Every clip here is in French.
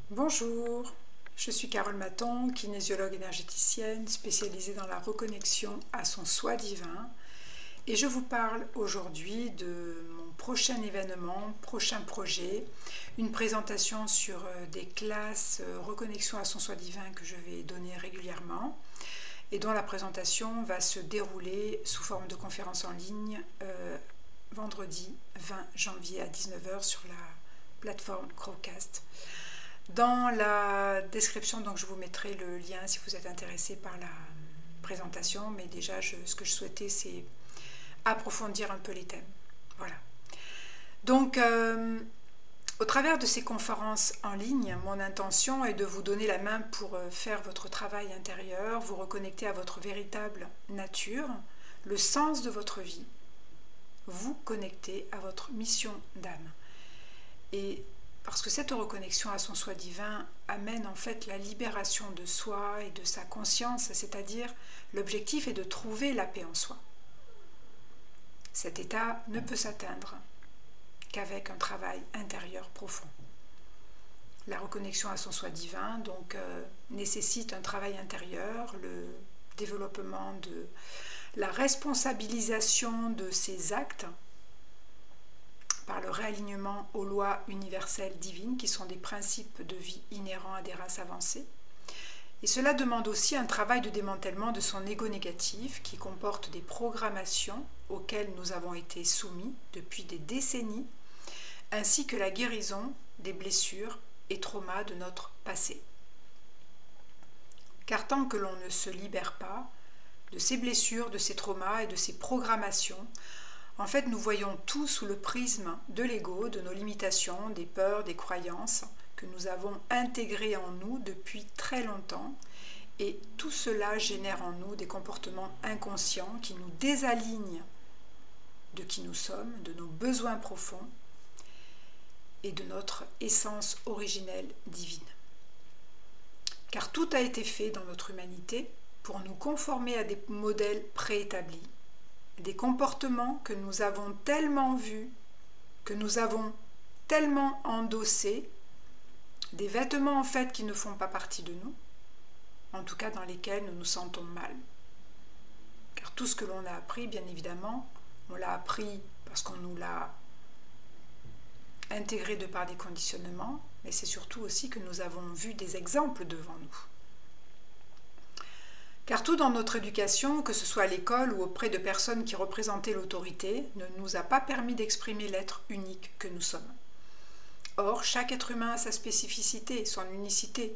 Bonjour, je suis Carole Maton, kinésiologue énergéticienne spécialisée dans la reconnexion à son soi divin et je vous parle aujourd'hui de mon prochain événement, prochain projet, une présentation sur des classes reconnexion à son soi divin que je vais donner régulièrement et dont la présentation va se dérouler sous forme de conférence en ligne vendredi 20 janvier à 19 h sur la plateforme Crowcast. Dans la description, donc, je vous mettrai le lien si vous êtes intéressé par la présentation, mais déjà ce que je souhaitais c'est approfondir un peu les thèmes. Voilà. Donc au travers de ces conférences en ligne, mon intention est de vous donner la main pour faire votre travail intérieur, vous reconnecter à votre véritable nature, le sens de votre vie, vous connecter à votre mission d'âme. Et parce que cette reconnexion à son soi divin amène en fait la libération de soi et de sa conscience, c'est-à-dire l'objectif est de trouver la paix en soi. Cet état ne peut s'atteindre qu'avec un travail intérieur profond. La reconnexion à son soi divin donc nécessite un travail intérieur, le développement de la responsabilisation de ses actes par le réalignement aux lois universelles divines qui sont des principes de vie inhérents à des races avancées. Et cela demande aussi un travail de démantèlement de son ego négatif qui comporte des programmations auxquelles nous avons été soumis depuis des décennies, ainsi que la guérison des blessures et traumas de notre passé. Car tant que l'on ne se libère pas de ces blessures, de ces traumas et de ces programmations, en fait, nous voyons tout sous le prisme de l'ego, de nos limitations, des peurs, des croyances que nous avons intégrées en nous depuis très longtemps. Et tout cela génère en nous des comportements inconscients qui nous désalignent de qui nous sommes, de nos besoins profonds et de notre essence originelle divine. Car tout a été fait dans notre humanité pour nous conformer à des modèles préétablis, des comportements que nous avons tellement vus, que nous avons tellement endossés, des vêtements en fait qui ne font pas partie de nous, en tout cas dans lesquels nous nous sentons mal. Car tout ce que l'on a appris, bien évidemment, on l'a appris parce qu'on nous l'a intégré de par des conditionnements, mais c'est surtout aussi que nous avons vu des exemples devant nous. Car tout dans notre éducation, que ce soit à l'école ou auprès de personnes qui représentaient l'autorité, ne nous a pas permis d'exprimer l'être unique que nous sommes. Or, chaque être humain a sa spécificité, son unicité.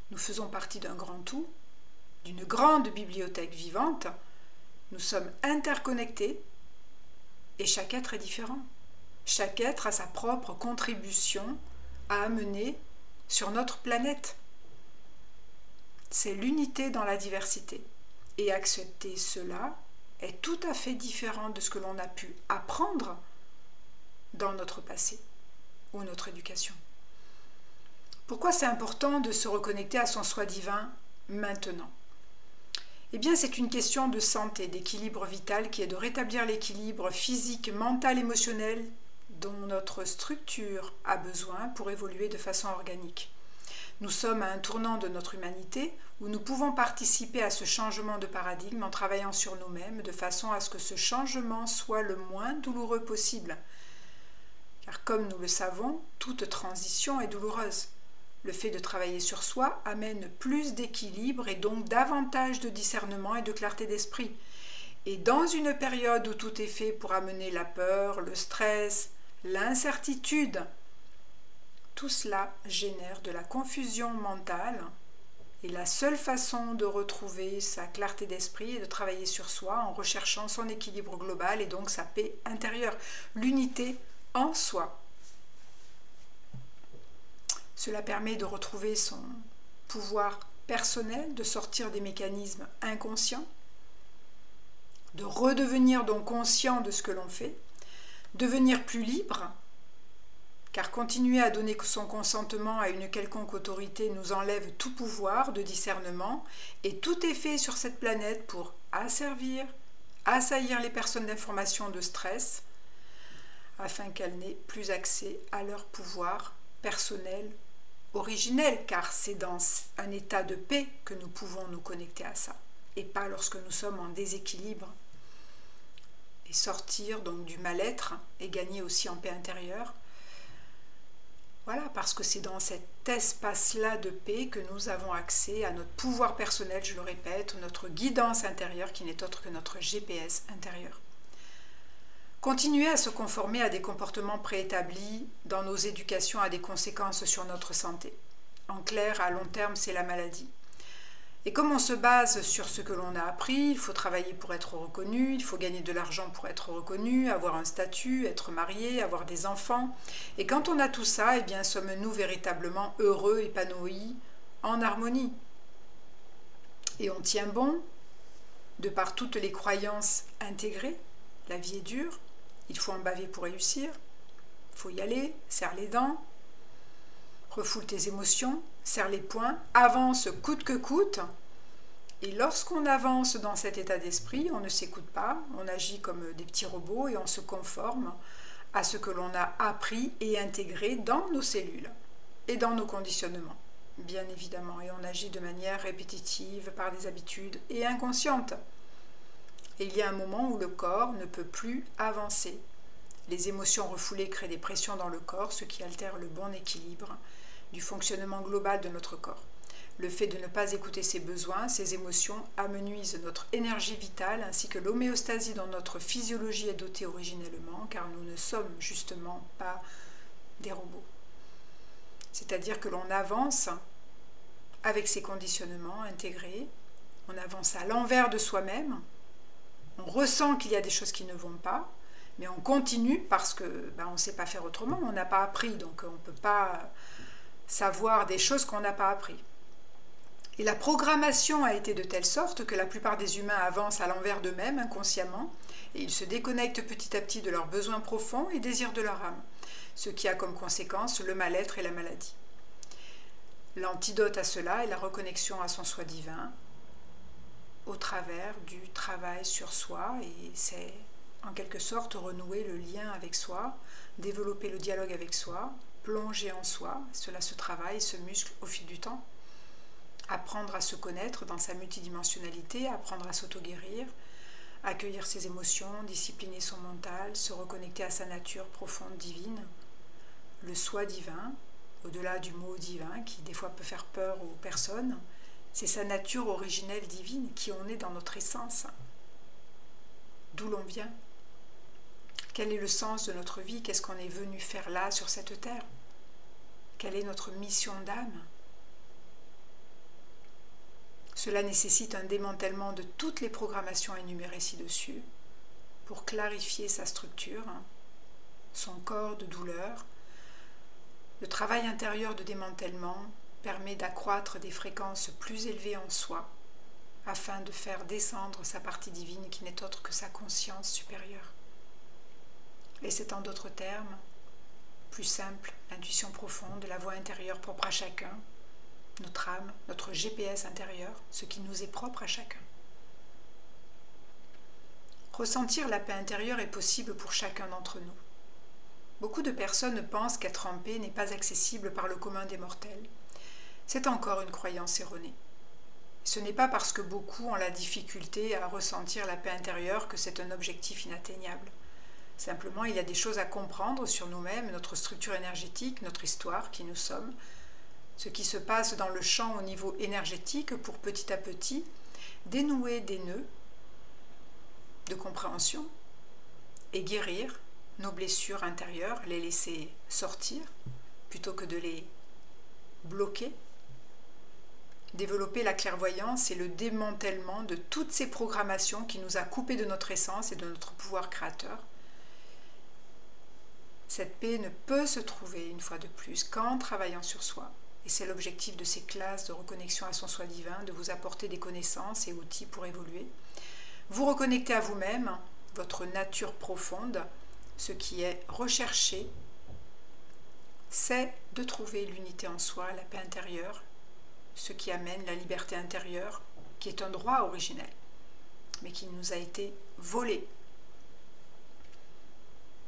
Nous faisons partie d'un grand tout, d'une grande bibliothèque vivante. Nous sommes interconnectés et chaque être est différent. Chaque être a sa propre contribution à amener sur notre planète. C'est l'unité dans la diversité. Et accepter cela est tout à fait différent de ce que l'on a pu apprendre dans notre passé ou notre éducation. Pourquoi c'est important de se reconnecter à son soi divin maintenant? Eh bien, c'est une question de santé, d'équilibre vital qui est de rétablir l'équilibre physique, mental, émotionnel dont notre structure a besoin pour évoluer de façon organique. Nous sommes à un tournant de notre humanité où nous pouvons participer à ce changement de paradigme en travaillant sur nous-mêmes de façon à ce que ce changement soit le moins douloureux possible. Car comme nous le savons, toute transition est douloureuse. Le fait de travailler sur soi amène plus d'équilibre et donc davantage de discernement et de clarté d'esprit. Et dans une période où tout est fait pour amener la peur, le stress, l'incertitude, tout cela génère de la confusion mentale et la seule façon de retrouver sa clarté d'esprit est de travailler sur soi en recherchant son équilibre global et donc sa paix intérieure, l'unité en soi. Cela permet de retrouver son pouvoir personnel, de sortir des mécanismes inconscients, de redevenir donc conscient de ce que l'on fait, devenir plus libre, car continuer à donner son consentement à une quelconque autorité nous enlève tout pouvoir de discernement et tout est fait sur cette planète pour asservir, assaillir les personnes d'information de stress afin qu'elles n'aient plus accès à leur pouvoir personnel originelle, car c'est dans un état de paix que nous pouvons nous connecter à ça, et pas lorsque nous sommes en déséquilibre. Et sortir donc du mal-être et gagner aussi en paix intérieure. Voilà, parce que c'est dans cet espace-là de paix que nous avons accès à notre pouvoir personnel, je le répète, notre guidance intérieure qui n'est autre que notre GPS intérieur. Continuer à se conformer à des comportements préétablis dans nos éducations a des conséquences sur notre santé. En clair, à long terme, c'est la maladie. Et comme on se base sur ce que l'on a appris, il faut travailler pour être reconnu, il faut gagner de l'argent pour être reconnu, avoir un statut, être marié, avoir des enfants. Et quand on a tout ça, eh bien, sommes-nous véritablement heureux, épanouis, en harmonie? Et on tient bon, de par toutes les croyances intégrées, la vie est dure, il faut en baver pour réussir, il faut y aller, serre les dents, refoule tes émotions, serre les poings, avance coûte que coûte. Et lorsqu'on avance dans cet état d'esprit, on ne s'écoute pas, on agit comme des petits robots et on se conforme à ce que l'on a appris et intégré dans nos cellules et dans nos conditionnements, bien évidemment. Et on agit de manière répétitive, par des habitudes et inconscientes. Et il y a un moment où le corps ne peut plus avancer. Les émotions refoulées créent des pressions dans le corps, ce qui altère le bon équilibre du fonctionnement global de notre corps. Le fait de ne pas écouter ses besoins, ses émotions, amenuise notre énergie vitale ainsi que l'homéostasie dont notre physiologie est dotée originellement, car nous ne sommes justement pas des robots. C'est-à-dire que l'on avance avec ces conditionnements intégrés, on avance à l'envers de soi-même, on ressent qu'il y a des choses qui ne vont pas, mais on continue parce que on ne sait pas faire autrement, on n'a pas appris, donc on ne peut pas savoir des choses qu'on n'a pas appris. Et la programmation a été de telle sorte que la plupart des humains avancent à l'envers d'eux-mêmes inconsciemment et ils se déconnectent petit à petit de leurs besoins profonds et désirs de leur âme, ce qui a comme conséquence le mal-être et la maladie. L'antidote à cela est la reconnexion à son soi divin au travers du travail sur soi, et c'est en quelque sorte renouer le lien avec soi, développer le dialogue avec soi, plonger en soi, cela se travaille, se muscle au fil du temps. Apprendre à se connaître dans sa multidimensionnalité, apprendre à s'auto-guérir, accueillir ses émotions, discipliner son mental, se reconnecter à sa nature profonde divine, le soi divin, au-delà du mot divin qui des fois peut faire peur aux personnes, c'est sa nature originelle divine, qui on est dans notre essence. D'où l'on vient? Quel est le sens de notre vie? Qu'est-ce qu'on est venu faire là sur cette terre? Quelle est notre mission d'âme? Cela nécessite un démantèlement de toutes les programmations énumérées ci-dessus pour clarifier sa structure, son corps de douleur. Le travail intérieur de démantèlement permet d'accroître des fréquences plus élevées en soi afin de faire descendre sa partie divine qui n'est autre que sa conscience supérieure. Et c'est en d'autres termes, plus simple, l'intuition profonde, la voix intérieure propre à chacun, notre âme, notre GPS intérieur, ce qui nous est propre à chacun. Ressentir la paix intérieure est possible pour chacun d'entre nous. Beaucoup de personnes pensent qu'être en paix n'est pas accessible par le commun des mortels. C'est encore une croyance erronée. Ce n'est pas parce que beaucoup ont la difficulté à ressentir la paix intérieure que c'est un objectif inatteignable. Simplement, il y a des choses à comprendre sur nous-mêmes, notre structure énergétique, notre histoire, qui nous sommes, ce qui se passe dans le champ au niveau énergétique pour petit à petit dénouer des nœuds de compréhension et guérir nos blessures intérieures, les laisser sortir plutôt que de les bloquer. Développer la clairvoyance et le démantèlement de toutes ces programmations qui nous a coupés de notre essence et de notre pouvoir créateur. Cette paix ne peut se trouver, une fois de plus, qu'en travaillant sur soi. Et c'est l'objectif de ces classes de reconnexion à son soi divin, de vous apporter des connaissances et outils pour évoluer. Vous reconnecter à vous-même, votre nature profonde. Ce qui est recherché, c'est de trouver l'unité en soi, la paix intérieure, ce qui amène la liberté intérieure, qui est un droit originel, mais qui nous a été volé.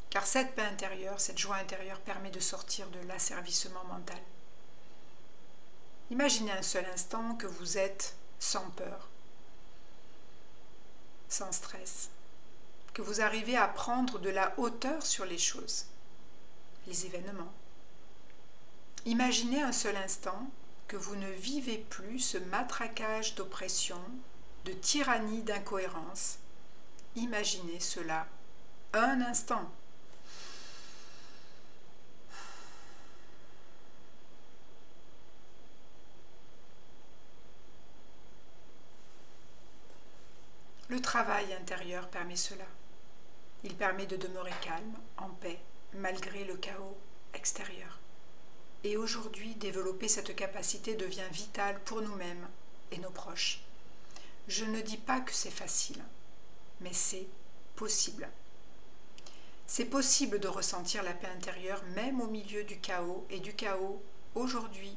Car cette paix intérieure, cette joie intérieure permet de sortir de l'asservissement mental. Imaginez un seul instant que vous êtes sans peur, sans stress, que vous arrivez à prendre de la hauteur sur les choses, les événements. Imaginez un seul instant que vous ne vivez plus ce matraquage d'oppression, de tyrannie, d'incohérence. Imaginez cela un instant. Le travail intérieur permet cela. Il permet de demeurer calme, en paix, malgré le chaos extérieur. Et aujourd'hui, développer cette capacité devient vital pour nous-mêmes et nos proches. Je ne dis pas que c'est facile, mais c'est possible. C'est possible de ressentir la paix intérieure même au milieu du chaos, et du chaos, aujourd'hui,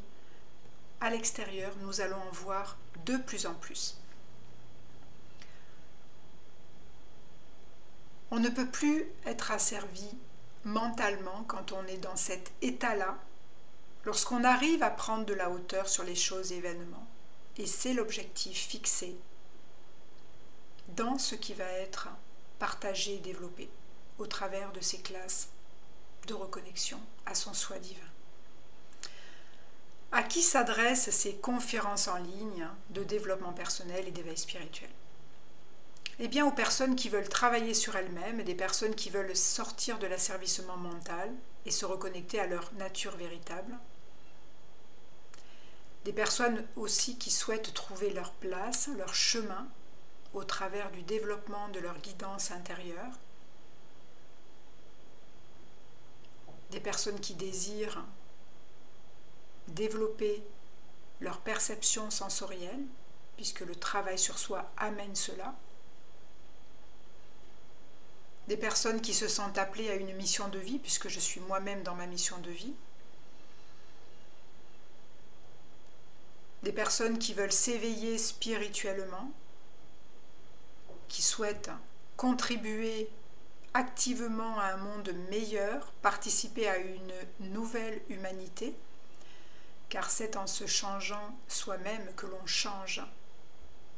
à l'extérieur, nous allons en voir de plus en plus. On ne peut plus être asservi mentalement quand on est dans cet état-là, lorsqu'on arrive à prendre de la hauteur sur les choses et événements. Et c'est l'objectif fixé dans ce qui va être partagé et développé au travers de ces classes de reconnexion à son soi divin. À qui s'adressent ces conférences en ligne de développement personnel et d'éveil spirituel? Eh bien, aux personnes qui veulent travailler sur elles-mêmes, des personnes qui veulent sortir de l'asservissement mental et se reconnecter à leur nature véritable. Des personnes aussi qui souhaitent trouver leur place, leur chemin, au travers du développement de leur guidance intérieure. Des personnes qui désirent développer leur perception sensorielle, puisque le travail sur soi amène cela. Des personnes qui se sentent appelées à une mission de vie, puisque je suis moi-même dans ma mission de vie. Des personnes qui veulent s'éveiller spirituellement, qui souhaitent contribuer activement à un monde meilleur, participer à une nouvelle humanité, car c'est en se changeant soi-même que l'on change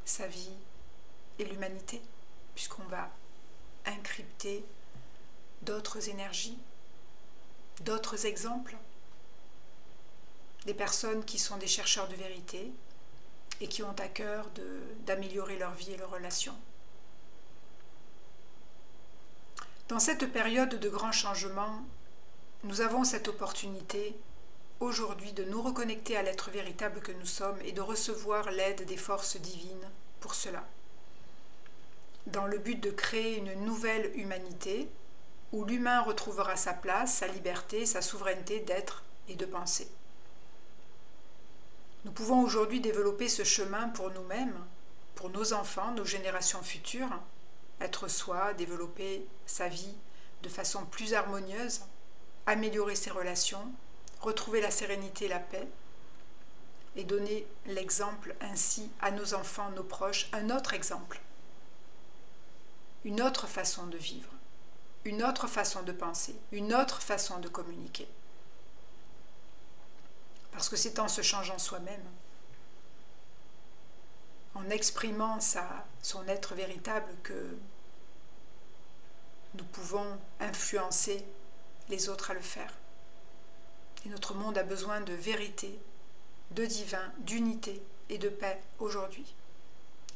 sa vie et l'humanité, puisqu'on va incrypter d'autres énergies, d'autres exemples, des personnes qui sont des chercheurs de vérité et qui ont à cœur d'améliorer leur vie et leurs relations. Dans cette période de grands changements, nous avons cette opportunité aujourd'hui de nous reconnecter à l'être véritable que nous sommes et de recevoir l'aide des forces divines pour cela, dans le but de créer une nouvelle humanité où l'humain retrouvera sa place, sa liberté, sa souveraineté d'être et de penser. Nous pouvons aujourd'hui développer ce chemin pour nous-mêmes, pour nos enfants, nos générations futures, être soi, développer sa vie de façon plus harmonieuse, améliorer ses relations, retrouver la sérénité et la paix, et donner l'exemple ainsi à nos enfants, nos proches, un autre exemple, une autre façon de vivre, une autre façon de penser, une autre façon de communiquer. Parce que c'est en se changeant soi-même, en exprimant son être véritable, que nous pouvons influencer les autres à le faire. Et notre monde a besoin de vérité, de divin, d'unité et de paix aujourd'hui.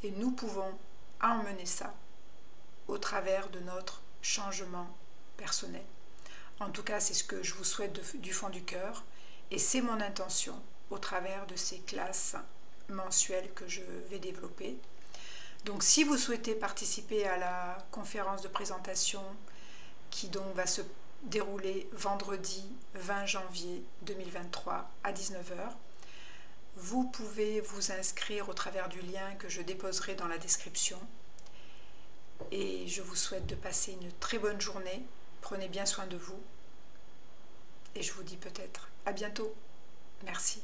Et nous pouvons emmener ça au travers de notre changement personnel. En tout cas, c'est ce que je vous souhaite du fond du cœur, et c'est mon intention au travers de ces classes mensuelles que je vais développer. Donc si vous souhaitez participer à la conférence de présentation qui donc va se dérouler vendredi 20 janvier 2023 à 19 h, vous pouvez vous inscrire au travers du lien que je déposerai dans la description. Et je vous souhaite de passer une très bonne journée. Prenez bien soin de vous. Et je vous dis peut-être à bientôt. Merci.